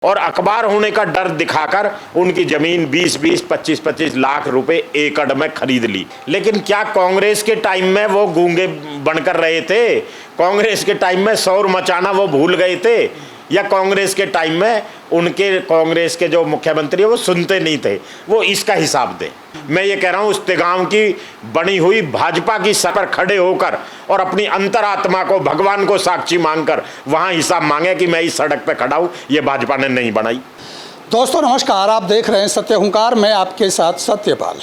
और अखबार होने का डर दिखाकर उनकी जमीन 20-20, 25-25 लाख रुपए एकड़ में खरीद ली। लेकिन क्या कांग्रेस के टाइम में वो गूंगे बनकर रहे थे? कांग्रेस के टाइम में शोर मचाना वो भूल गए थे? या कांग्रेस के टाइम में कांग्रेस के जो मुख्यमंत्री है वो सुनते नहीं थे? वो इसका हिसाब दे। मैं ये कह रहा हूँ, उस तिगांव की बनी हुई भाजपा की सर पर खड़े होकर और अपनी अंतरात्मा को, भगवान को साक्षी मांगकर वहाँ हिसाब मांगे कि मैं इस सड़क पे खड़ा हूँ। ये भाजपा ने नहीं बनाई। दोस्तों नमस्कार, आप देख रहे हैं सत्य हुंकार। मैं आपके साथ सत्यपाल।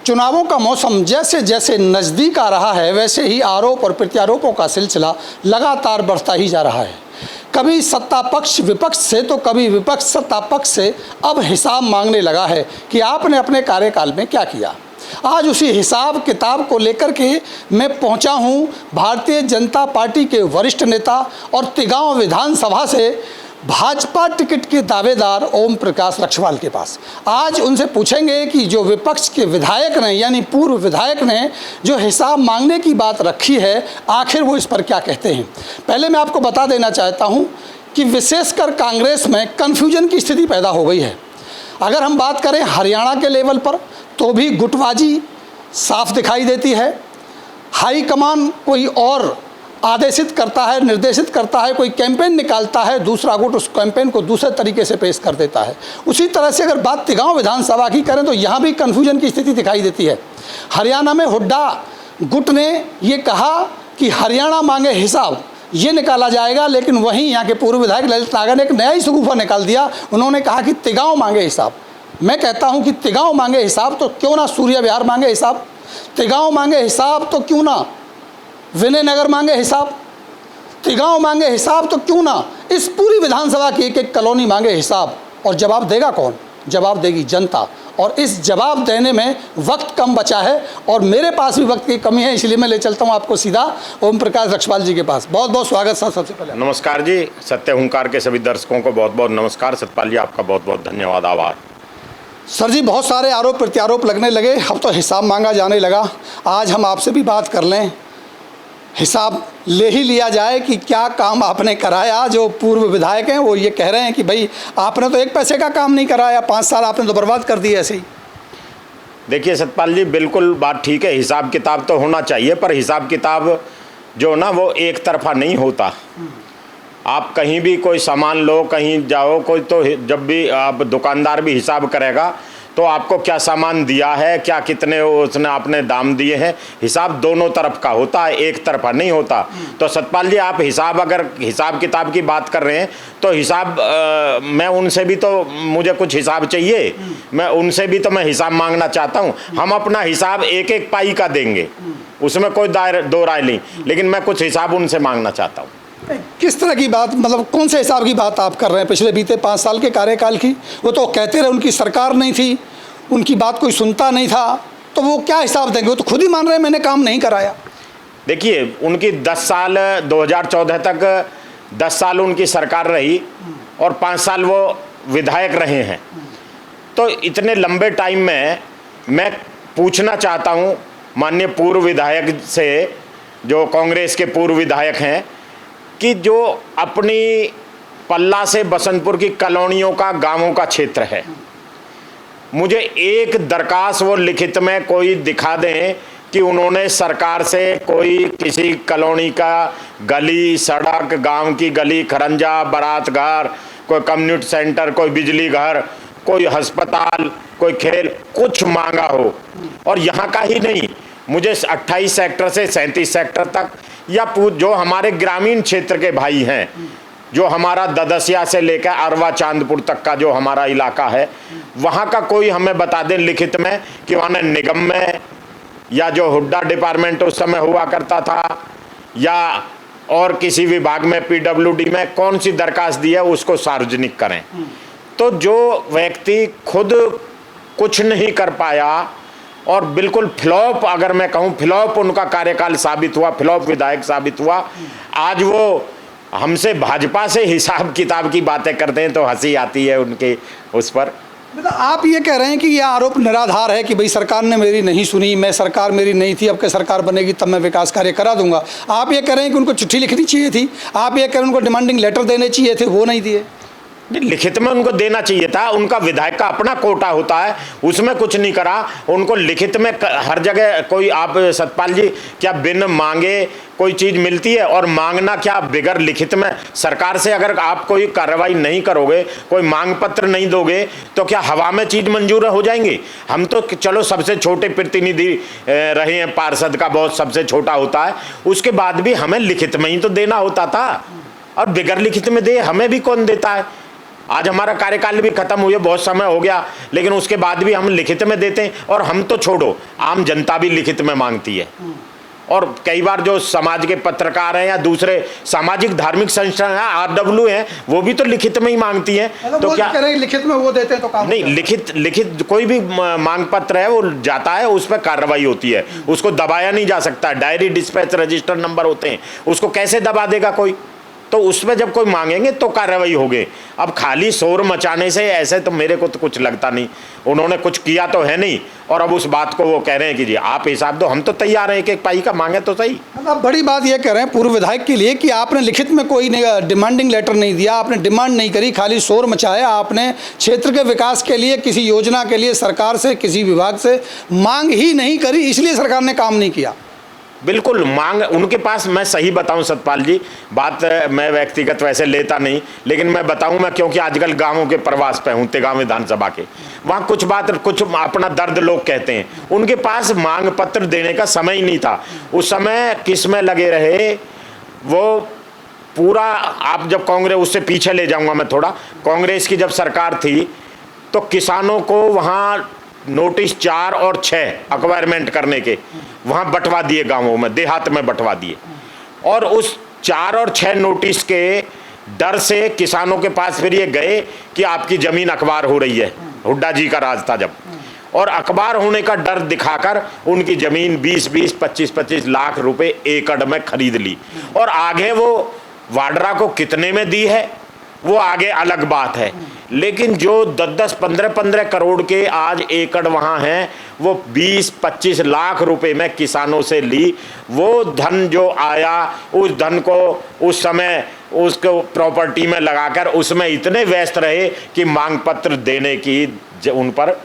चुनावों का मौसम जैसे जैसे नज़दीक आ रहा है, वैसे ही आरोप और प्रत्यारोपों का सिलसिला लगातार बढ़ता ही जा रहा है। कभी सत्ता पक्ष विपक्ष से तो कभी विपक्ष सत्ता पक्ष से अब हिसाब मांगने लगा है कि आपने अपने कार्यकाल में क्या किया। आज उसी हिसाब किताब को लेकर के मैं पहुंचा हूं भारतीय जनता पार्टी के वरिष्ठ नेता और तिगांव विधानसभा से भाजपा टिकट के दावेदार ओम प्रकाश रक्षवाल के पास। आज उनसे पूछेंगे कि जो विपक्ष के विधायक ने, यानी पूर्व विधायक ने जो हिसाब मांगने की बात रखी है, आखिर वो इस पर क्या कहते हैं। पहले मैं आपको बता देना चाहता हूं कि विशेषकर कांग्रेस में कन्फ्यूजन की स्थिति पैदा हो गई है। अगर हम बात करें हरियाणा के लेवल पर तो भी गुटबाजी साफ दिखाई देती है। हाईकमान कोई और आदेशित करता है, निर्देशित करता है, कोई कैंपेन निकालता है, दूसरा गुट उस कैंपेन को दूसरे तरीके से पेश कर देता है। उसी तरह से अगर बात तिगांव विधानसभा की करें तो यहाँ भी कन्फ्यूजन की स्थिति दिखाई देती है। हरियाणा में हुड्डा गुट ने ये कहा कि हरियाणा मांगे हिसाब, ये निकाला जाएगा, लेकिन वहीं यहाँ के पूर्व विधायक ललित नागर ने एक नया ही शगुफा निकाल दिया। उन्होंने कहा कि तिगांव मांगे हिसाब। मैं कहता हूँ कि तिगांव मांगे हिसाब तो क्यों ना सूर्य विहार मांगे हिसाब, तिगांव मांगे हिसाब तो क्यों ना विनय नगर मांगे हिसाब, तिगांव मांगे हिसाब तो क्यों ना इस पूरी विधानसभा की एक एक कॉलोनी मांगे हिसाब। और जवाब देगा कौन? जवाब देगी जनता। और इस जवाब देने में वक्त कम बचा है और मेरे पास भी वक्त की कमी है, इसलिए मैं ले चलता हूं आपको सीधा ओम प्रकाश रक्षवाल जी के पास। बहुत बहुत स्वागत सर। सबसे पहले नमस्कार जी, सत्य हुंकार के सभी दर्शकों को बहुत बहुत नमस्कार। सतपाल जी, आपका बहुत बहुत धन्यवाद, आभार। सर जी, बहुत सारे आरोप प्रत्यारोप लगने लगे, अब तो हिसाब मांगा जाने लगा। आज हम आपसे भी बात कर लें, हिसाब ले ही लिया जाए कि क्या काम आपने कराया। जो पूर्व विधायक हैं वो ये कह रहे हैं कि भाई आपने तो एक पैसे का काम नहीं कराया, 5 साल आपने तो बर्बाद कर दिए ऐसे ही। देखिए सतपाल जी, बिल्कुल बात ठीक है, हिसाब किताब तो होना चाहिए, पर हिसाब किताब जो ना वो एक तरफा नहीं होता। आप कहीं भी कोई सामान लो, कहीं जाओ, कोई तो जब भी आप दुकानदार भी हिसाब करेगा तो आपको क्या सामान दिया है, क्या कितने उसने आपने दाम दिए हैं, हिसाब दोनों तरफ का होता है, एक तरफा नहीं होता। तो सतपाल जी, आप अगर हिसाब किताब की बात कर रहे हैं तो हिसाब मैं उनसे भी तो, मुझे कुछ हिसाब चाहिए, मैं उनसे भी तो मैं हिसाब मांगना चाहता हूं। हम अपना हिसाब एक एक पाई का देंगे, उसमें कोई दो राय नहीं, लेकिन मैं कुछ हिसाब उनसे मांगना चाहता हूँ। किस तरह की बात, मतलब कौन से हिसाब की बात आप कर रहे हैं? पिछले बीते 5 साल के कार्यकाल की? वो तो कहते रहे उनकी सरकार नहीं थी, उनकी बात कोई सुनता नहीं था, तो वो क्या हिसाब देंगे? वो तो खुद ही मान रहे हैं मैंने काम नहीं कराया। देखिए, उनकी 10 साल 2014 तक 10 साल उनकी सरकार रही और 5 साल वो विधायक रहे हैं। तो इतने लंबे टाइम में मैं पूछना चाहता हूँ माननीय पूर्व विधायक से, जो कांग्रेस के पूर्व विधायक हैं, कि जो अपनी पल्ला से बसंतपुर की कॉलोनियों का, गांवों का क्षेत्र है, मुझे एक दरखास्त वो लिखित में कोई दिखा दें कि उन्होंने सरकार से कोई किसी कॉलोनी का गली, सड़क, गांव की गली, खरंजा, बारात घर, कोई कम्युनिटी सेंटर, कोई बिजली घर, कोई अस्पताल, कोई खेल, कुछ मांगा हो। और यहाँ का ही नहीं, मुझे 28 सेक्टर से 37 सेक्टर तक, या जो हमारे ग्रामीण क्षेत्र के भाई हैं, जो हमारा ददसिया से लेकर अरवा चांदपुर तक का जो हमारा इलाका है, वहाँ का कोई हमें बता दें लिखित में कि वहाँ निगम में या जो हुड्डा डिपार्टमेंट उस समय हुआ करता था या और किसी विभाग में, PWD में कौन सी दरखास्त दी है, उसको सार्वजनिक करें। तो जो व्यक्ति खुद कुछ नहीं कर पाया और बिल्कुल फ्लॉप, अगर मैं कहूँ फ्लॉप उनका कार्यकाल साबित हुआ, फ्लॉप विधायक साबित हुआ, आज वो हमसे भाजपा से हिसाब किताब की बातें करते हैं तो हंसी आती है उनके उस पर। मतलब आप ये कह रहे हैं कि यह आरोप निराधार है कि भाई सरकार ने मेरी नहीं सुनी, मैं सरकार मेरी नहीं थी, अब के सरकार बनेगी तब मैं विकास कार्य करा दूंगा। आप ये कह रहे हैं कि उनको चिट्ठी लिखनी चाहिए थी, आप ये कह रहे हैं उनको डिमांडिंग लेटर देने चाहिए थे, वो नहीं दिए। नहीं, लिखित में उनको देना चाहिए था। उनका विधायक का अपना कोटा होता है, उसमें कुछ नहीं करा। उनको लिखित में हर जगह कोई, आप सतपाल जी, क्या बिन मांगे कोई चीज़ मिलती है? और मांगना क्या बिगर लिखित में? सरकार से अगर आप कोई कार्रवाई नहीं करोगे, कोई मांग पत्र नहीं दोगे, तो क्या हवा में चीज़ मंजूर हो जाएंगी? हम तो चलो सबसे छोटे प्रतिनिधि रहे हैं, पार्षद का बहुत सबसे छोटा होता है, उसके बाद भी हमें लिखित में ही तो देना होता था। और बिगर लिखित में दे हमें भी कौन देता है? आज हमारा कार्यकाल भी खत्म हुए बहुत समय हो गया, लेकिन उसके बाद भी हम लिखित में देते हैं। और हम तो छोड़ो, आम जनता भी लिखित में मांगती है। और कई बार जो समाज के पत्रकार हैं या दूसरे सामाजिक धार्मिक संस्थान हैं, आरडब्ल्यू हैं, वो भी तो लिखित में ही मांगती हैं। तो क्या कह रहे हैं लिखित में वो देते हैं तो काम नहीं? लिखित कोई भी मांग पत्र है वो जाता है, उस पर कार्रवाई होती है, उसको दबाया नहीं जा सकता। डायरी डिस्पैच रजिस्टर नंबर होते हैं, उसको कैसे दबा देगा कोई? तो उसमें जब कोई मांगेंगे तो कार्रवाई होगी। अब खाली शोर मचाने से ऐसे तो मेरे को तो कुछ लगता नहीं, उन्होंने कुछ किया तो है नहीं। और अब उस बात को वो कह रहे हैं कि जी आप हिसाब दो, हम तो तैयार हैं, एक पाई का मांगे तो सही। अब बड़ी बात ये कह रहे हैं पूर्व विधायक के लिए कि आपने लिखित में कोई डिमांडिंग लेटर नहीं दिया, आपने डिमांड नहीं करी, खाली शोर मचाया। आपने क्षेत्र के विकास के लिए किसी योजना के लिए सरकार से, किसी विभाग से मांग ही नहीं करी, इसलिए सरकार ने काम नहीं किया। बिल्कुल मांग उनके पास, मैं सही बताऊं सतपाल जी, बात मैं व्यक्तिगत वैसे लेता नहीं, लेकिन मैं बताऊं, मैं क्योंकि आजकल गांवों के प्रवास पे हूं, तेगांव विधानसभा के, वहां कुछ बात, कुछ अपना दर्द लोग कहते हैं। उनके पास मांग पत्र देने का समय ही नहीं था। उस समय किस में लगे रहे वो पूरा। आप जब कांग्रेस, उससे पीछे ले जाऊंगा मैं थोड़ा, कांग्रेस की जब सरकार थी तो किसानों को वहाँ नोटिस 4 और 6 अक्वायरमेंट करने के वहाँ बंटवा दिए, गांवों में, देहात में बंटवा दिए। और उस 4 और 6 नोटिस के डर से किसानों के पास फिर ये गए कि आपकी ज़मीन अखबार हो रही है। हुड्डा जी का राज था जब, और अखबार होने का डर दिखाकर उनकी ज़मीन 20-20, 25-25 लाख रुपए एकड़ में खरीद ली। और आगे वो वाड्रा को कितने में दी है वो आगे अलग बात है, लेकिन जो 10-10, 15-15 करोड़ के आज एकड़ वहाँ हैं, वो 20-25 लाख रुपए में किसानों से ली। वो धन जो आया, उस धन को उस समय उसको प्रॉपर्टी में लगाकर उसमें इतने व्यस्त रहे कि मांग पत्र देने की उन पर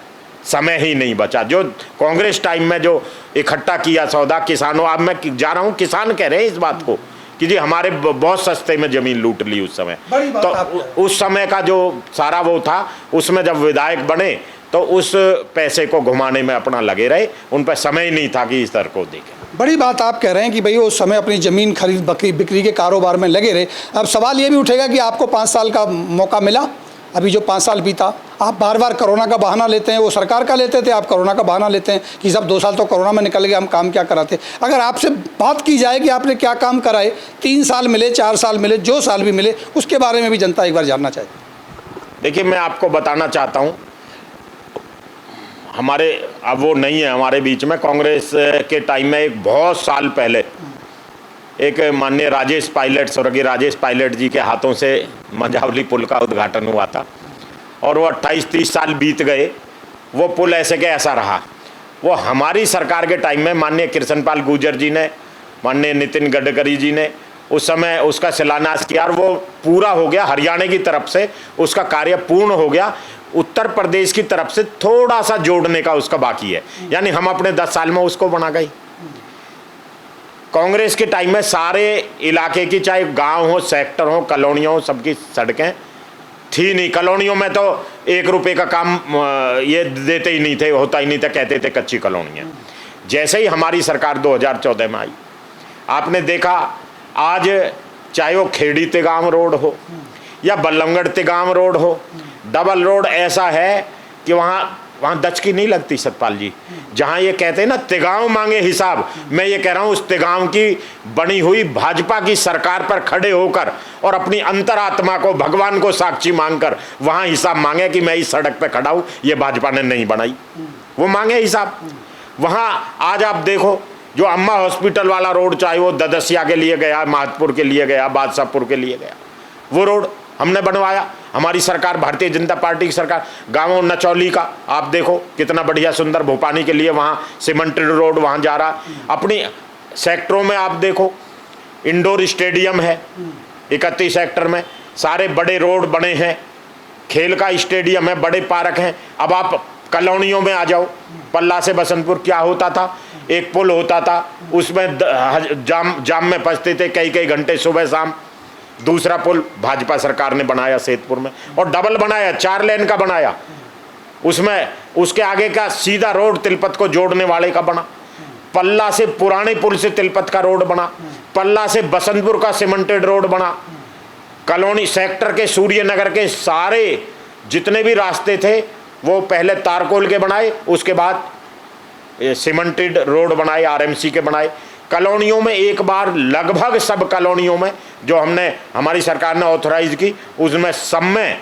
समय ही नहीं बचा। जो कांग्रेस टाइम में जो इकट्ठा किया सौदा किसानों, अब मैं जा रहा हूँ, किसान कह रहे हैं इस बात को कि जी हमारे बहुत सस्ते में जमीन लूट ली उस समय। तो उस समय का जो सारा वो था, उसमें जब विधायक बने तो उस पैसे को घुमाने में अपना लगे रहे, उन पर समय ही नहीं था कि इस तरह को देखें। बड़ी बात आप कह रहे हैं कि भाई उस समय अपनी ज़मीन खरीद बिक्री के कारोबार में लगे रहे। अब सवाल ये भी उठेगा कि आपको 5 साल का मौका मिला, अभी जो 5 साल बीता, आप बार बार कोरोना का बहाना लेते हैं। वो सरकार का लेते थे, आप कोरोना का बहाना लेते हैं कि सब 2 साल तो कोरोना में निकल गए, हम काम क्या कराते। अगर आपसे बात की जाए कि आपने क्या काम कराए, 3 साल मिले, 4 साल मिले, जो साल भी मिले, उसके बारे में भी जनता एक बार जानना चाहिए। देखिए, मैं आपको बताना चाहता हूँ, हमारे अब वो नहीं है हमारे बीच में, कांग्रेस के टाइम में एक बहुत साल पहले एक माननीय राजेश पायलट, स्वर्गीय राजेश पायलट जी के हाथों से मंझावली पुल का उद्घाटन हुआ था। और वो 28-30 साल बीत गए, वो पुल ऐसे के ऐसा रहा। वो हमारी सरकार के टाइम में माननीय कृष्णपाल गुर्जर जी ने, माननीय नितिन गडकरी जी ने उस समय उसका शिलान्यास किया, और वो पूरा हो गया। हरियाणा की तरफ से उसका कार्य पूर्ण हो गया, उत्तर प्रदेश की तरफ से थोड़ा सा जोड़ने का उसका बाकी है, यानी हम अपने 10 साल में उसको बना गए। कांग्रेस के टाइम में सारे इलाके की, चाहे गांव हो, सेक्टर हो, कॉलोनियाँ हो, सबकी सड़कें थी नहीं। कॉलोनियों में तो 1 रुपये का काम ये देते ही नहीं थे, होता ही नहीं था, कहते थे कच्ची कॉलोनियाँ। जैसे ही हमारी सरकार 2014 में आई, आपने देखा आज चाहे वो खेड़ी तिगाम रोड हो या बल्लमगढ़ तिगाम रोड हो, डबल रोड ऐसा है कि वहाँ दचकी नहीं लगती सतपाल जी। जहाँ ये कहते हैं ना तिगांव मांगे हिसाब, मैं ये कह रहा हूँ उस तिगांव की बनी हुई भाजपा की सरकार पर खड़े होकर और अपनी अंतरात्मा को, भगवान को साक्षी मांगकर वहाँ हिसाब मांगे कि मैं इस सड़क पे खड़ा हूँ, ये भाजपा ने नहीं बनाई, वो मांगे हिसाब। वहाँ आज आप देखो, जो अम्मा हॉस्पिटल वाला रोड, चाहे वो ददसिया के लिए गया, महतपुर के लिए गया, बादशाहपुर के लिए गया, वो रोड हमने बनवाया। हमारी सरकार, भारतीय जनता पार्टी की सरकार। गाँव नचौली का आप देखो कितना बढ़िया सुंदर, भोपानी के लिए वहाँ सीमेंटेड रोड वहाँ जा रहा। अपनी सेक्टरों में आप देखो, इंडोर स्टेडियम है 31 सेक्टर में, सारे बड़े रोड बने हैं, खेल का स्टेडियम है, बड़े पार्क हैं। अब आप कॉलोनियों में आ जाओ, पल्ला से बसंतपुर क्या होता था, एक पुल होता था, उसमें जाम में फंसते थे कई कई घंटे सुबह शाम। दूसरा पुल भाजपा सरकार ने बनाया सेतपुर में, और डबल बनाया, 4 लेन का बनाया, उसमें उसके आगे का सीधा रोड तिलपत को जोड़ने वाले का बना। पल्ला से पुराने पुल से तिलपत का रोड बना, पल्ला से बसंतपुर का सीमेंटेड रोड बना। कॉलोनी सेक्टर के सूर्यनगर के सारे जितने भी रास्ते थे वो पहले तारकोल के बनाए, उसके बाद सीमेंटेड रोड बनाए, आरएमसी के बनाए। कॉलोनियों में एक बार लगभग सब कॉलोनियों में जो हमारी सरकार ने ऑथराइज की, उसमें सब में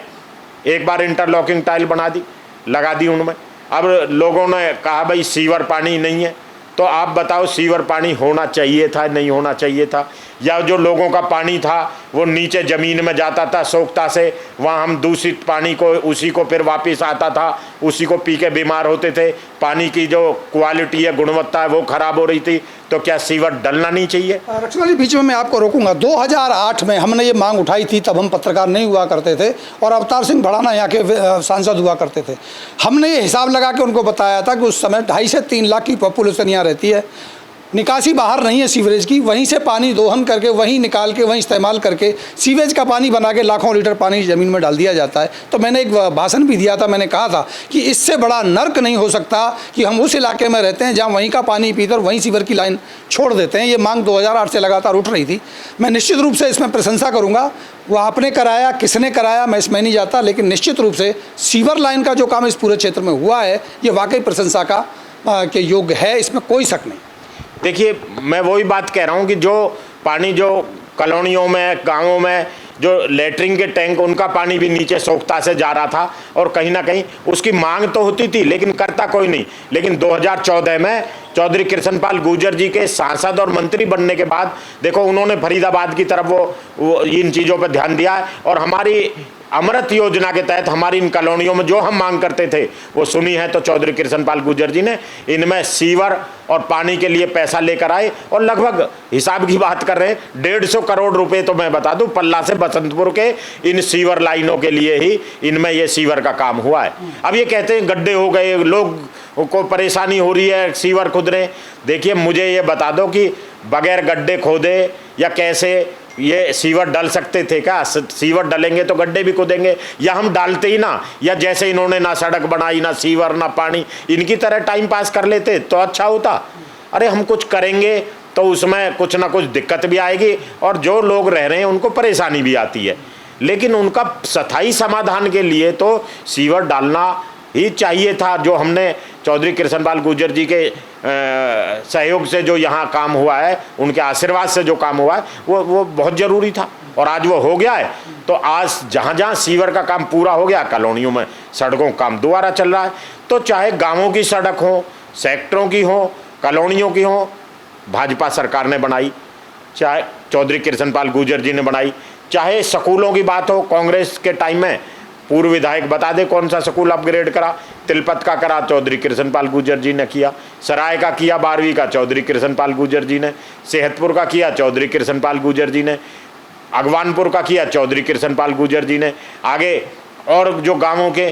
एक बार इंटरलॉकिंग टाइल बना दी, लगा दी उनमें। अब लोगों ने कहा भाई सीवर पानी नहीं है, तो आप बताओ सीवर पानी होना चाहिए था, नहीं होना चाहिए था? या जो लोगों का पानी था वो नीचे ज़मीन में जाता था सोखता से, वहाँ हम दूषित पानी को उसी को फिर वापस आता था, उसी को पी के बीमार होते थे। पानी की जो क्वालिटी है, गुणवत्ता है, वो खराब हो रही थी। तो क्या सीवर डलना नहीं चाहिए? रक्षणा जी, बीच में मैं आपको रोकूंगा। 2008 में हमने ये मांग उठाई थी, तब हम पत्रकार नहीं हुआ करते थे और अवतार सिंह भड़ाना यहाँ के सांसद हुआ करते थे। हमने ये हिसाब लगा के उनको बताया था कि उस समय 2.5 से 3 लाख की पॉपुलेशन यहाँ रहती है, निकासी बाहर नहीं है सीवरेज की, वहीं से पानी दोहन करके वहीं निकाल के वहीं इस्तेमाल करके सीवेज का पानी बना के लाखों लीटर पानी ज़मीन में डाल दिया जाता है। तो मैंने एक भाषण भी दिया था, मैंने कहा था कि इससे बड़ा नर्क नहीं हो सकता कि हम उस इलाके में रहते हैं जहाँ वहीं का पानी पीकर वहीं सीवर की लाइन छोड़ देते हैं। ये मांग 2008 से लगातार उठ रही थी। मैं निश्चित रूप से इसमें प्रशंसा करूँगा, वो आपने कराया, किसने कराया मैं इसमें नहीं जाता, लेकिन निश्चित रूप से सीवर लाइन का जो काम इस पूरे क्षेत्र में हुआ है ये वाकई प्रशंसा का के योग्य है, इसमें कोई शक नहीं। देखिए, मैं वही बात कह रहा हूँ कि जो पानी जो कॉलोनियों में, गांवों में जो लेटरिन के टैंक, उनका पानी भी नीचे सोखता से जा रहा था, और कहीं ना कहीं उसकी मांग तो होती थी लेकिन करता कोई नहीं। लेकिन 2014 में चौधरी कृष्णपाल गुर्जर जी के सांसद और मंत्री बनने के बाद देखो उन्होंने फरीदाबाद की तरफ वो इन चीज़ों पर ध्यान दिया है, और हमारी अमृत योजना के तहत हमारी इन कॉलोनियों में जो हम मांग करते थे वो सुनी है। तो चौधरी कृष्णपाल गुर्जर जी ने इनमें सीवर और पानी के लिए पैसा लेकर आए, और लगभग हिसाब की बात कर रहे हैं 150 करोड़ रुपए, तो मैं बता दूं पल्ला से बसंतपुर के इन सीवर लाइनों के लिए ही इनमें ये सीवर का काम हुआ है। अब ये कहते हैं गड्ढे हो गए, लोग को परेशानी हो रही है, सीवर खुद रहे। देखिए, मुझे ये बता दो कि बगैर गड्ढे खोदे या कैसे ये सीवर डल सकते थे क्या? सीवर डलेंगे तो गड्ढे भी खोदेंगे, या हम डालते ही ना, या जैसे इन्होंने ना सड़क बनाई, ना सीवर, ना पानी, इनकी तरह टाइम पास कर लेते तो अच्छा होता। अरे हम कुछ करेंगे तो उसमें कुछ ना कुछ दिक्कत भी आएगी, और जो लोग रह रहे हैं उनको परेशानी भी आती है, लेकिन उनका स्थायी समाधान के लिए तो सीवर डालना ही चाहिए था। जो हमने चौधरी कृष्णपाल गुर्जर जी के सहयोग से जो यहाँ काम हुआ है, उनके आशीर्वाद से जो काम हुआ है, वो बहुत ज़रूरी था, और आज वो हो गया है। तो आज जहाँ जहाँ सीवर का काम पूरा हो गया, कॉलोनियों में सड़कों का काम दोबारा चल रहा है। तो चाहे गाँवों की सड़क हो, सेक्टरों की हो, कॉलोनियों की हो, भाजपा सरकार ने बनाई, चाहे चौधरी कृष्णपाल गुर्जर जी ने बनाई। चाहे स्कूलों की बात हो, कांग्रेस के टाइम में पूर्व विधायक बता दे कौन सा स्कूल अपग्रेड करा? तिलपत का करा, चौधरी कृष्णपाल गुर्जर जी ने किया। सराय का किया 12वीं का, चौधरी कृष्णपाल गुर्जर जी ने। सेहतपुर का किया, चौधरी कृष्णपाल गुर्जर जी ने। अगवानपुर का किया, चौधरी कृष्णपाल गुर्जर जी ने। आगे और जो गाँवों के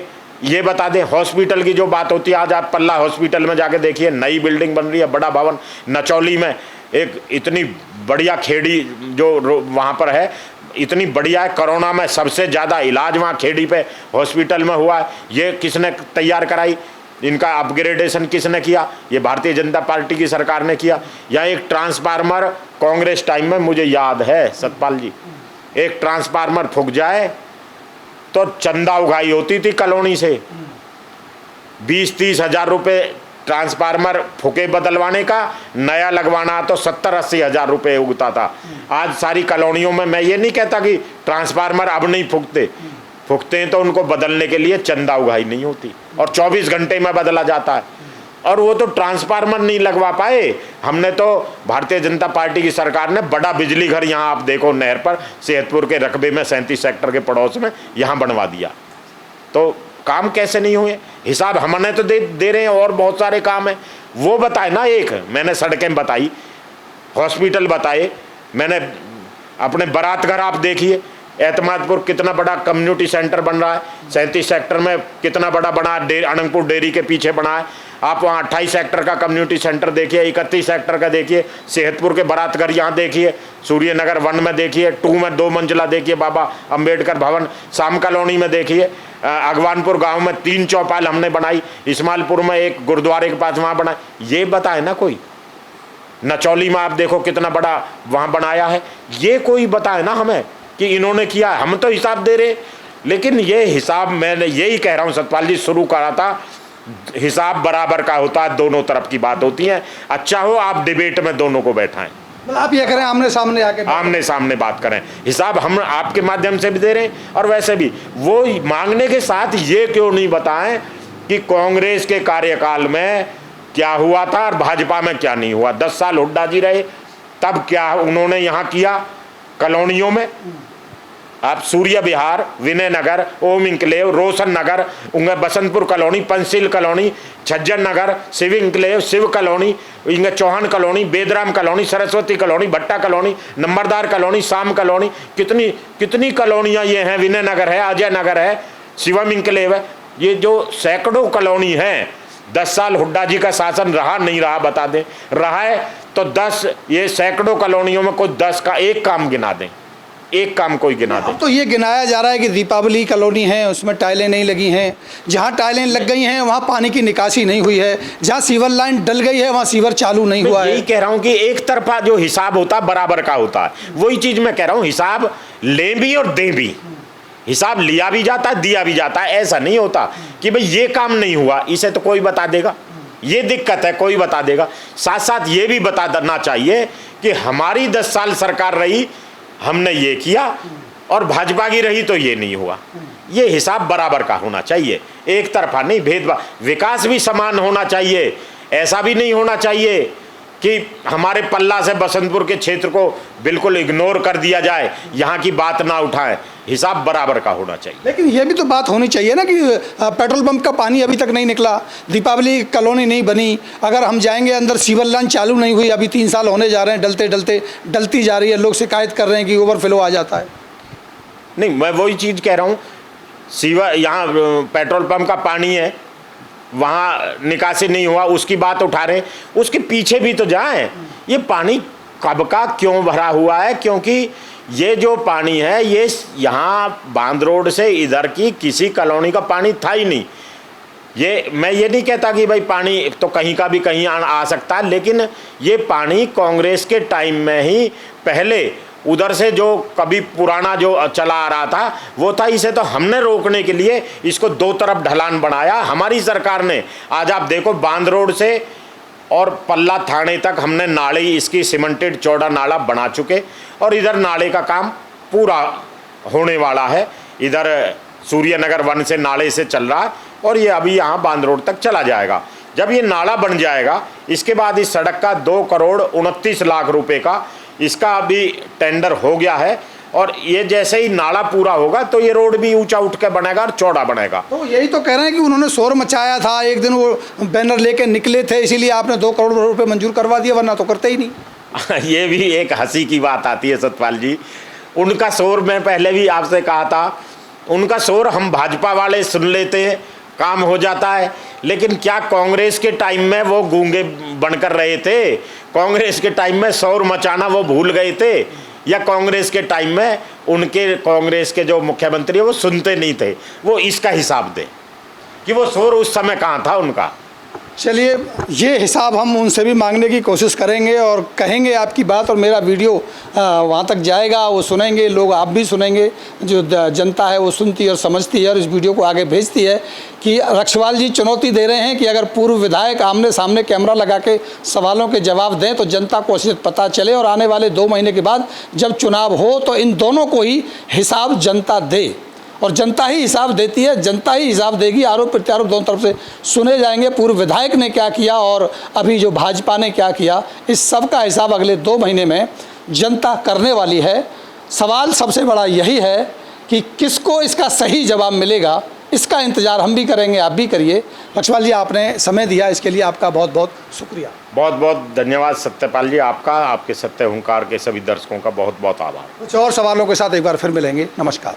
ये बता दें, हॉस्पिटल की जो बात होती है, आज आप पल्ला हॉस्पिटल में जाके देखिए, नई बिल्डिंग बन रही है, बड़ा भवन। नचौली में एक इतनी बढ़िया खेड़ी जो वहाँ पर है, इतनी बढ़िया है। कोरोना में सबसे ज़्यादा इलाज वहाँ खेड़ी पे हॉस्पिटल में हुआ है। ये किसने तैयार कराई? इनका अपग्रेडेशन किसने किया? ये भारतीय जनता पार्टी की सरकार ने किया। या एक ट्रांसफार्मर कांग्रेस टाइम में, मुझे याद है सतपाल जी, एक ट्रांसफार्मर फूक जाए तो चंदा उगाई होती थी कॉलोनी से, 20-30 हज़ार रुपये ट्रांसफार्मर फूके बदलवाने का, नया लगवाना तो 70-80 हज़ार रुपये उगता था। आज सारी कॉलोनियों में, मैं ये नहीं कहता कि ट्रांसफार्मर अब नहीं फूकते हैं, तो उनको बदलने के लिए चंदा उगाई नहीं होती, और 24 घंटे में बदला जाता है। और वो तो ट्रांसफार्मर नहीं लगवा पाए, हमने तो भारतीय जनता पार्टी की सरकार ने बड़ा बिजली घर, यहाँ आप देखो नहर पर, सेहतपुर के रकबे में 37 सेक्टर के पड़ोस में यहाँ बनवा दिया। तो काम कैसे नहीं हुए? हिसाब हमने तो दे रहे हैं, और बहुत सारे काम हैं, वो बताए ना। एक मैंने सड़कें बताई, हॉस्पिटल बताए, मैंने अपने बारात घर आप देखिए, एतमादपुर कितना बड़ा कम्युनिटी सेंटर बन रहा है, 37 सेक्टर में कितना बड़ा बना है, अनंगपुर डेयरी के पीछे बना है। आप वहाँ 28 सेक्टर का कम्युनिटी सेंटर देखिए, 31 सेक्टर का देखिए, सेहतपुर के बारातघर यहाँ देखिए, सूर्यनगर 1 में देखिए, 2 में 2 मंजिला देखिए बाबा अंबेडकर भवन, शाम कॉलोनी में देखिए, अगवानपुर गांव में 3 चौपाल हमने बनाई, इस्माइलपुर में एक गुरुद्वारे के पास वहाँ बनाई। ये बताए ना कोई। नचौली में आप देखो कितना बड़ा वहाँ बनाया है, ये कोई बताए ना हमें कि इन्होंने किया। हम तो हिसाब दे रहे, लेकिन ये हिसाब मैंने यही कह रहा हूँ सतपाल जी, शुरू करा था, हिसाब बराबर का होता है, दोनों तरफ की बात होती है। अच्छा हो आप डिबेट में दोनों को बैठाएं, आप ये करें आमने सामने आके आमने सामने बात करें। हिसाब हम आपके माध्यम से भी दे रहे हैं और वैसे भी वो मांगने के साथ ये क्यों नहीं बताएं कि कांग्रेस के कार्यकाल में क्या हुआ था और भाजपा में क्या नहीं हुआ। 10 साल हुड्डा जी रहे, तब क्या उन्होंने यहाँ किया कॉलोनियों में। आप सूर्य विहार, विनय नगर, ओम इंक्लेव, रोशन नगर, उंगे Basantpur colony, Panchsheel colony, Chhajjan Nagar, Shiv enclave, Shiv colony, इंगे Chauhan colony, Bedram colony, Saraswati colony, Bhatta colony, Nambardar colony, Sham colony, कितनी कितनी कॉलोनियाँ ये हैं। विनय नगर है, अजय नगर है, शिवम इंक्लेव है। ये जो सैकड़ों कॉलोनी हैं, 10 साल हुड्डा जी का शासन रहा नहीं रहा बता दें। रहा है तो 10, ये सैकड़ों कॉलोनियों में कोई 10 का एक काम गिना दें, एक काम कोई गिना दे। तो ये गिनाया जा रहा है कि दीपावली कॉलोनी है, उसमें टाइलें नहीं लगी हैं, जहाँ टाइलें लग गई हैं वहाँ पानी की निकासी नहीं हुई है, जहाँ सीवर लाइन डल गई है वहाँ सीवर चालू नहीं हुआ है। यही कह रहा हूँ कि एक तरफा जो हिसाब होता है बराबर का होता है। वही चीज मैं कह रहा हूँ, हिसाब लें भी और दें भी। हिसाब लिया भी जाता है, दिया भी जाता है। ऐसा नहीं होता कि भाई ये काम नहीं हुआ, इसे तो कोई बता देगा, ये दिक्कत है कोई बता देगा। साथ साथ ये भी बता देना चाहिए कि हमारी 10 साल सरकार रही, हमने ये किया, और भाजपा की रही तो ये नहीं हुआ। ये हिसाब बराबर का होना चाहिए, एक तरफा नहीं, भेदभाव। विकास भी समान होना चाहिए। ऐसा भी नहीं होना चाहिए कि हमारे पल्ला से बसंतपुर के क्षेत्र को बिल्कुल इग्नोर कर दिया जाए, यहाँ की बात ना उठाएं। हिसाब बराबर का होना चाहिए। लेकिन ये भी तो बात होनी चाहिए ना कि पेट्रोल पंप का पानी अभी तक नहीं निकला, दीपावली कॉलोनी नहीं बनी, अगर हम जाएंगे अंदर सीवर लाइन चालू नहीं हुई, अभी 3 साल होने जा रहे हैं, डलती जा रही है, लोग शिकायत कर रहे हैं कि ओवरफ्लो आ जाता है। नहीं, मैं वही चीज़ कह रहा हूँ, सीवर यहाँ पेट्रोल पंप का पानी है, वहाँ निकासी नहीं हुआ, उसकी बात उठा रहे हैं। उसके पीछे भी तो जाएं, ये पानी कब का क्यों भरा हुआ है? क्योंकि ये जो पानी है ये यहाँ बांध रोड से इधर की किसी कॉलोनी का पानी था ही नहीं। ये मैं ये नहीं कहता कि भाई पानी तो कहीं का भी कहीं आ सकता है, लेकिन ये पानी कांग्रेस के टाइम में ही पहले उधर से जो कभी पुराना जो चला आ रहा था वो था। इसे तो हमने रोकने के लिए इसको 2 तरफ ढलान बनाया, हमारी सरकार ने। आज आप देखो बांध रोड से और पल्ला थाने तक हमने नाले इसकी सीमेंटेड चौड़ा नाला बना चुके, और इधर नाले का काम पूरा होने वाला है। इधर सूर्यनगर 1 से नाले से चल रहा है और ये अभी यहाँ बांध रोड तक चला जाएगा। जब ये नाला बन जाएगा इसके बाद इस सड़क का 2 करोड़ 29 लाख रुपए का इसका अभी टेंडर हो गया है, और ये जैसे ही नाला पूरा होगा तो ये रोड भी ऊंचा उठ के बनेगा और चौड़ा बनेगा। तो यही तो कह रहे हैं कि उन्होंने शोर मचाया था, एक दिन वो बैनर लेके निकले थे, इसीलिए आपने 2 करोड़ रुपए मंजूर करवा दिया, वरना तो करते ही नहीं। ये भी एक हंसी की बात आती है सतपाल जी। उनका शोर मैं पहले भी आपसे कहा था, उनका शोर हम भाजपा वाले सुन लेते हैं, काम हो जाता है। लेकिन क्या कांग्रेस के टाइम में वो गूंगे बनकर रहे थे? कांग्रेस के टाइम में शोर मचाना वो भूल गए थे, या कांग्रेस के टाइम में उनके कांग्रेस के जो मुख्यमंत्री वो सुनते नहीं थे? वो इसका हिसाब दें कि वो शोर उस समय कहाँ था उनका। चलिए, ये हिसाब हम उनसे भी मांगने की कोशिश करेंगे और कहेंगे आपकी बात, और मेरा वीडियो वहाँ तक जाएगा, वो सुनेंगे लोग, आप भी सुनेंगे। जो जनता है वो सुनती है और समझती है और इस वीडियो को आगे भेजती है कि रक्षवाल जी चुनौती दे रहे हैं कि अगर पूर्व विधायक आमने सामने कैमरा लगा के सवालों के जवाब दें तो जनता को असलियत पता चले, और आने वाले 2 महीने के बाद जब चुनाव हो तो इन दोनों को ही हिसाब जनता दे, और जनता ही हिसाब देती है, जनता ही हिसाब देगी। आरोप प्रत्यारोप दोनों तरफ से सुने जाएंगे, पूर्व विधायक ने क्या किया और अभी जो भाजपा ने क्या किया, इस सब का हिसाब अगले 2 महीने में जनता करने वाली है। सवाल सबसे बड़ा यही है कि किसको इसका सही जवाब मिलेगा, इसका इंतज़ार हम भी करेंगे, आप भी करिए। लक्ष्मण जी, आपने समय दिया, इसके लिए आपका बहुत बहुत शुक्रिया। बहुत बहुत धन्यवाद सत्यपाल जी, आपका, आपके सत्य हुंकार के सभी दर्शकों का बहुत बहुत आभार। कुछ और सवालों के साथ एक बार फिर मिलेंगे। नमस्कार।